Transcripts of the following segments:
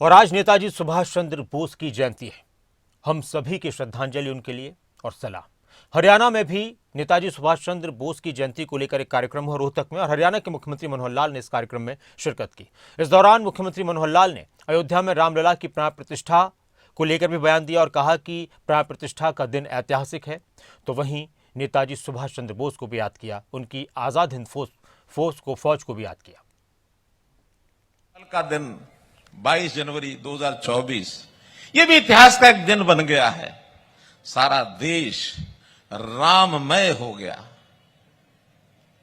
और आज नेताजी सुभाष चंद्र बोस की जयंती है। हम सभी की श्रद्धांजलि उनके लिए और सलाम। हरियाणा में भी नेताजी सुभाष चंद्र बोस की जयंती को लेकर एक कार्यक्रम हुआ रोहतक में और हरियाणा के मुख्यमंत्री मनोहर लाल ने इस कार्यक्रम में शिरकत की। इस दौरान मुख्यमंत्री मनोहर लाल ने अयोध्या में रामलला की प्राण प्रतिष्ठा को लेकर भी बयान दिया और कहा कि प्राण प्रतिष्ठा का दिन ऐतिहासिक है। तो वहीं नेताजी सुभाष चंद्र बोस को भी याद किया, उनकी आजाद हिंद फौज को भी याद किया। कल का दिन 22 जनवरी 2024 ये भी इतिहास का एक दिन बन गया है। सारा देश राममय हो गया।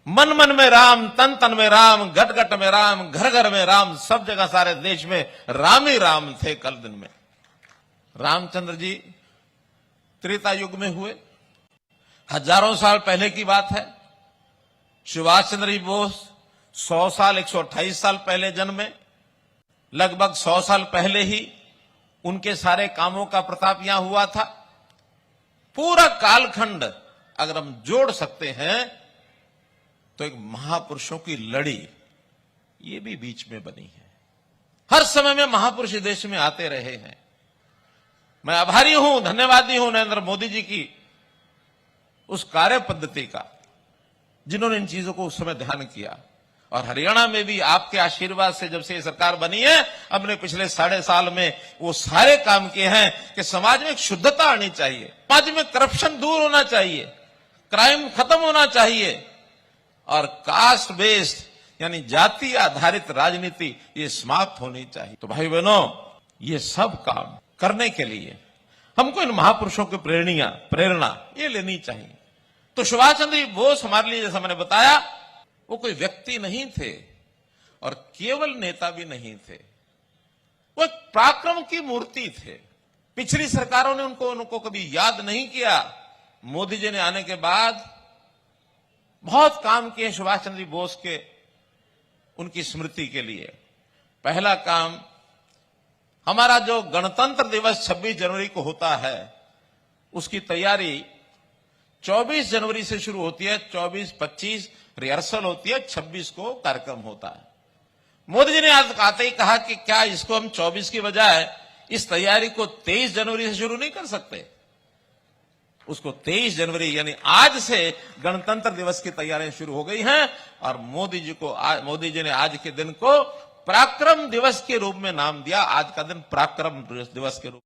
मन मन में राम, तन तन में राम, घट घट में राम, घर घर में राम, सब जगह सारे देश में राम ही राम थे। कल दिन में रामचंद्र जी त्रेता युग में हुए, हजारों साल पहले की बात है। सुभाष चंद्र बोस 100 साल 128 साल पहले जन्मे। लगभग 100 साल पहले ही उनके सारे कामों का प्रताप यहां हुआ था। पूरा कालखंड अगर हम जोड़ सकते हैं तो एक महापुरुषों की लड़ी ये भी बीच में बनी है। हर समय में महापुरुष देश में आते रहे हैं। मैं आभारी हूं, धन्यवादी हूं नरेंद्र मोदी जी की उस कार्य पद्धति का जिन्होंने इन चीजों को उस समय ध्यान किया। और हरियाणा में भी आपके आशीर्वाद से जब से ये सरकार बनी है, हमने पिछले 1.5 साल में वो सारे काम किए हैं कि समाज में एक शुद्धता आनी चाहिए, समाज में करप्शन दूर होना चाहिए, क्राइम खत्म होना चाहिए और कास्ट बेस्ड यानी जाति आधारित राजनीति ये समाप्त होनी चाहिए। तो भाई बहनों, ये सब काम करने के लिए हमको इन महापुरुषों की प्रेरणा ये लेनी चाहिए। तो सुभाष चंद्र बोस हमारे लिए, जैसा मैंने बताया, वो कोई व्यक्ति नहीं थे और केवल नेता भी नहीं थे, वो एक पराक्रम की मूर्ति थे। पिछली सरकारों ने उनको कभी याद नहीं किया। मोदी जी ने आने के बाद बहुत काम किए सुभाष चंद्र बोस के, उनकी स्मृति के लिए। पहला काम, हमारा जो गणतंत्र दिवस 26 जनवरी को होता है उसकी तैयारी 24 जनवरी से शुरू होती है। 24-25 रिहर्सल होती है, 26 को कार्यक्रम होता है। मोदी जी ने आज आते ही कहा कि क्या इसको हम 24 की बजाय इस तैयारी को 23 जनवरी से शुरू नहीं कर सकते। उसको 23 जनवरी यानी आज से गणतंत्र दिवस की तैयारियां शुरू हो गई हैं और मोदी जी ने आज के दिन को पराक्रम दिवस के रूप में नाम दिया। आज का दिन पराक्रम दिवस के रूप